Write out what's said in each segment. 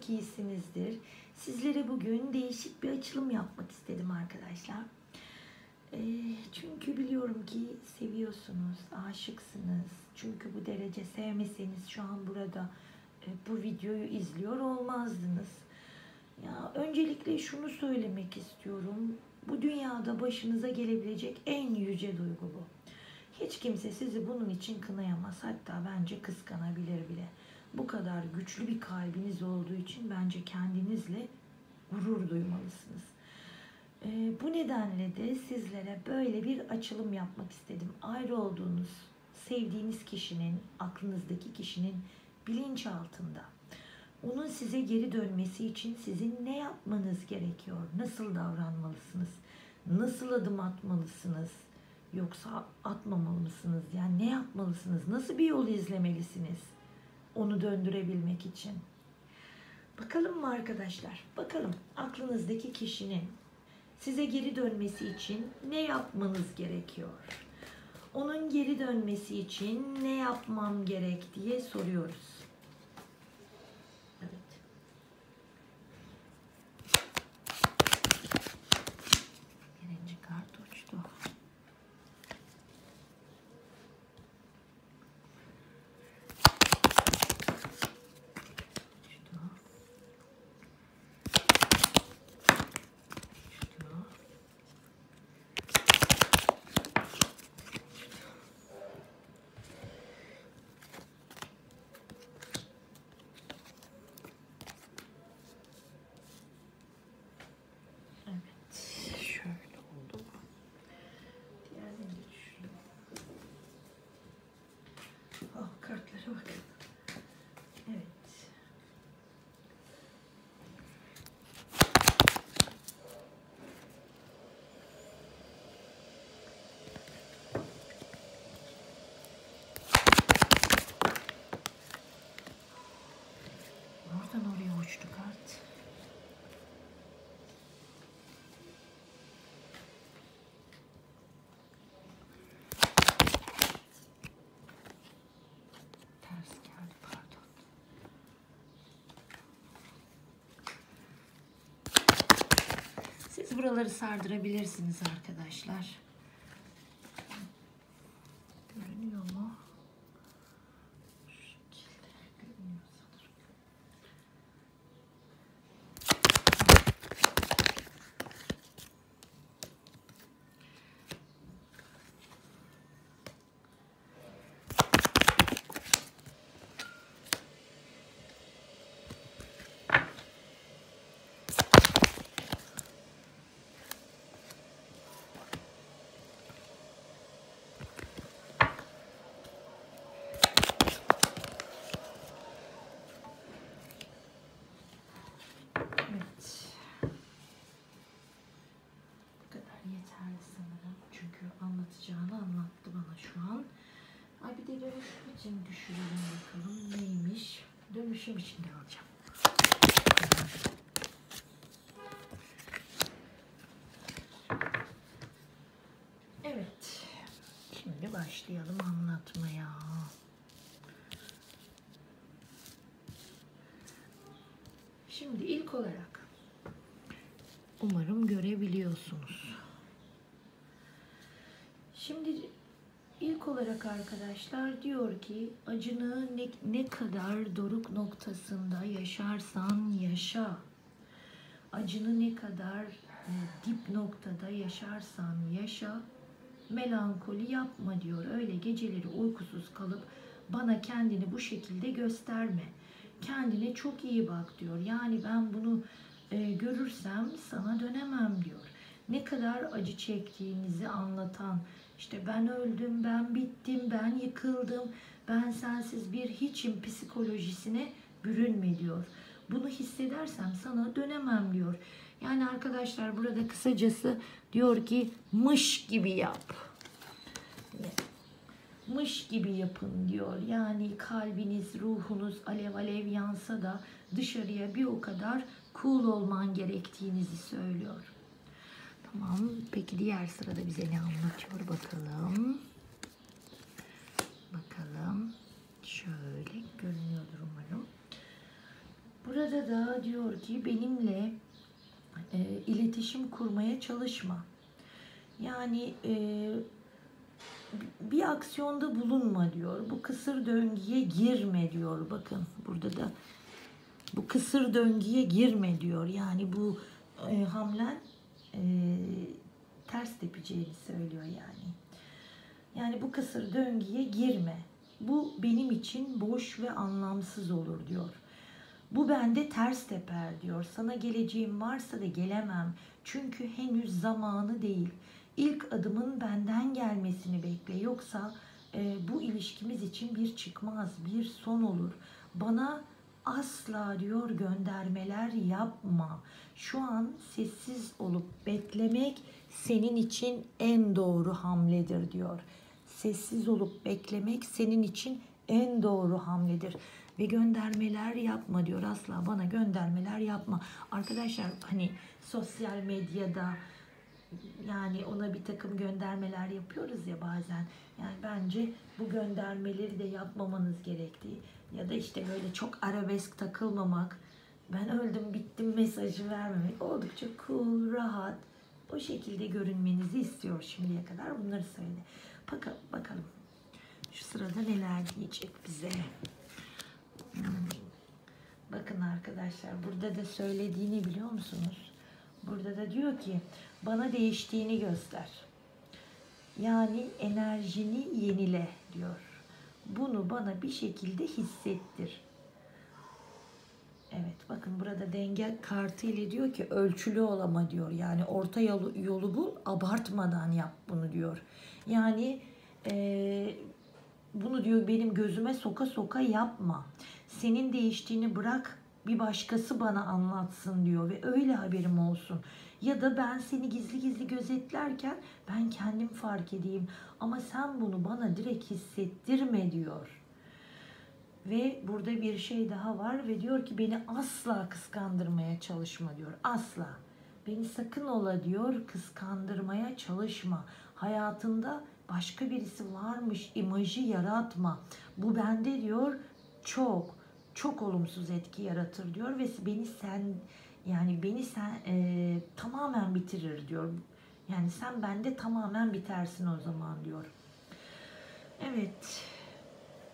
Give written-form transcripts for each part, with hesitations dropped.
çok iyisinizdir. Sizlere bugün değişik bir açılım yapmak istedim arkadaşlar. Çünkü biliyorum ki seviyorsunuz, aşıksınız. Çünkü bu derece sevmeseniz şu an burada bu videoyu izliyor olmazdınız. Ya öncelikle şunu söylemek istiyorum. Bu dünyada başınıza gelebilecek en yüce duygu bu. Hiç kimse sizi bunun için kınayamaz. Hatta bence kıskanabilir bile. Bu kadar güçlü bir kalbiniz olduğu için bence kendinizle gurur duymalısınız. Bu nedenle de sizlere böyle bir açılım yapmak istedim. Ayrı olduğunuz, sevdiğiniz kişinin, aklınızdaki kişinin bilinçaltında. Onun size geri dönmesi için sizin ne yapmanız gerekiyor? Nasıl davranmalısınız? Nasıl adım atmalısınız? Yoksa atmamalı mısınız? Yani ne yapmalısınız? Nasıl bir yol izlemelisiniz? Onu döndürebilmek için. Bakalım mı arkadaşlar? Bakalım aklınızdaki kişinin size geri dönmesi için ne yapmanız gerekiyor? Onun geri dönmesi için ne yapmam gerek diye soruyoruz. Evet. Birinci kart uçtu. Kartlara bakın. Evet. Oradan oraya uçtu kart. Siz buraları sardırabilirsiniz arkadaşlar. Görünüyor mu? Şu şekilde görünüyor sanırım. Çünkü anlatacağını anlattı bana şu an. Ay bir de dönüşüm için düşürelim bakalım neymiş. Dönüşüm için de alacağım. Evet. Şimdi başlayalım anlatmaya. Şimdi ilk olarak umarım görebiliyorsunuz. Şimdi ilk olarak arkadaşlar diyor ki acını ne kadar doruk noktasında yaşarsan yaşa. Acını ne kadar dip noktada yaşarsan yaşa. Melankoli yapma diyor. Öyle geceleri uykusuz kalıp bana kendini bu şekilde gösterme. Kendine çok iyi bak diyor. Yani ben bunu görürsem sana dönemem diyor. Ne kadar acı çektiğinizi anlatan, işte ben öldüm, ben bittim, ben yıkıldım, ben sensiz bir hiçim psikolojisine bürünme diyor. Bunu hissedersem sana dönemem diyor. Yani arkadaşlar burada kısacası diyor ki mış gibi yap. Mış gibi yapın diyor. Yani kalbiniz, ruhunuz alev alev yansa da dışarıya bir o kadar cool olman gerektiğinizi söylüyor. Tamam. Peki diğer sırada bize ne anlatıyor bakalım. Bakalım. Şöyle görünüyordur umarım. burada da diyor ki benimle iletişim kurmaya çalışma. Yani bir aksiyonda bulunma diyor. Bu kısır döngüye girme diyor. Bakın burada da bu kısır döngüye girme diyor. Yani bu hamlen ters tepeceğini söylüyor yani. Yani bu kısır döngüye girme. Bu benim için boş ve anlamsız olur diyor. Bu bende ters teper diyor. Sana geleceğim varsa da gelemem. Çünkü henüz zamanı değil. İlk adımın benden gelmesini bekle. Yoksa bu ilişkimiz için bir çıkmaz, bir son olur. Bana asla diyor göndermeler yapma. Şu an sessiz olup beklemek senin için en doğru hamledir diyor. Sessiz olup beklemek senin için en doğru hamledir. Ve göndermeler yapma diyor. Asla bana göndermeler yapma. Arkadaşlar hani sosyal medyada yani ona bir takım göndermeler yapıyoruz ya bazen. Yani bence bu göndermeleri de yapmamanız gerektiği ya da işte böyle çok arabesk takılmamak, ben öldüm bittim mesajı vermemek, oldukça cool, rahat o şekilde görünmenizi istiyor şimdiye kadar. Bunları söyledi. Bakalım şu sırada neler diyecek bize. Bakın arkadaşlar burada da söylediğini biliyor musunuz? Burada da diyor ki bana değiştiğini göster. Yani enerjini yenile diyor. Bunu bana bir şekilde hissettir. Evet bakın burada denge kartı ile diyor ki ölçülü olama diyor. Yani orta yolu bul, abartmadan yap bunu diyor. Yani bunu diyor benim gözüme soka soka yapma. Senin değiştiğini bırak bir başkası bana anlatsın diyor ve öyle haberim olsun. Ya da ben seni gizli gizli gözetlerken ben kendim fark edeyim. Ama sen bunu bana direkt hissettirme diyor. Ve burada bir şey daha var ve diyor ki beni asla kıskandırmaya çalışma diyor. Asla. Beni sakın ola diyor kıskandırmaya çalışma. Hayatında başka birisi varmış imajı yaratma. Bu bende diyor çok olumsuz etki yaratır diyor ve beni sen tamamen bitirir diyor. Yani sen bende tamamen bitersin o zaman diyor. Evet.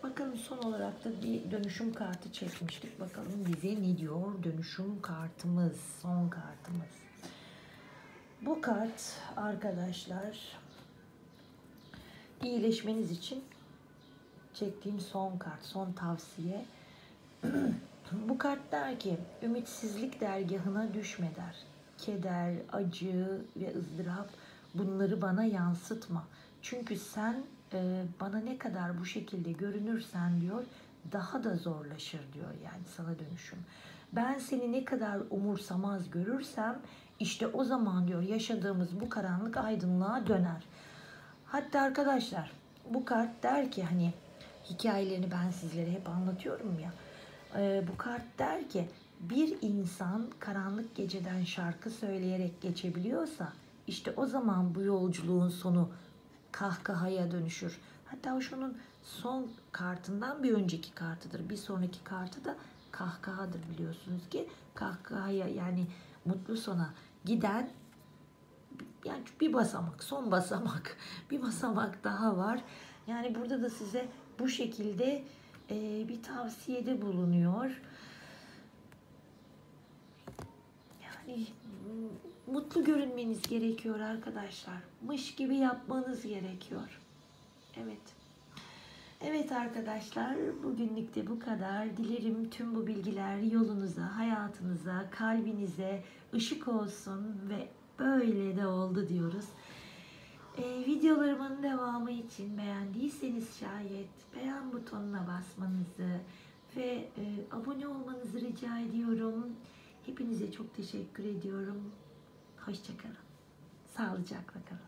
Bakalım son olarak da bir dönüşüm kartı çekmiştik. Bakalım bize ne diyor dönüşüm kartımız, son kartımız. Bu kart arkadaşlar iyileşmeniz için çektiğim son kart, son tavsiye. Bu kart der ki ümitsizlik dergahına düşme der. Keder, acı ve ızdırap bunları bana yansıtma. Çünkü sen bana ne kadar bu şekilde görünürsen diyor daha da zorlaşır diyor yani sana dönüşüm. Ben seni ne kadar umursamaz görürsem işte o zaman diyor yaşadığımız bu karanlık aydınlığa döner. Hatta arkadaşlar bu kart der ki hani hikayelerini ben sizlere hep anlatıyorum ya. Bu kart der ki bir insan karanlık geceden şarkı söyleyerek geçebiliyorsa işte o zaman bu yolculuğun sonu kahkahaya dönüşür. Hatta o şunun son kartından bir önceki kartıdır. Bir sonraki kartı da kahkahadır biliyorsunuz ki. Kahkahaya yani mutlu sona giden yani bir basamak, son basamak, bir basamak daha var. Yani burada da size bu şekilde bir tavsiyede bulunuyor. Yani mutlu görünmeniz gerekiyor arkadaşlar. Mış gibi yapmanız gerekiyor. Evet. Evet arkadaşlar, bugünlük de bu kadar. Dilerim tüm bu bilgiler yolunuza, hayatınıza, kalbinize ışık olsun ve böyle de oldu diyoruz. Videolarımın devamı için beğendiyseniz şayet beğen butonuna basmanızı ve abone olmanızı rica ediyorum. Hepinize çok teşekkür ediyorum. Hoşça kalın. Sağlıcakla kalın.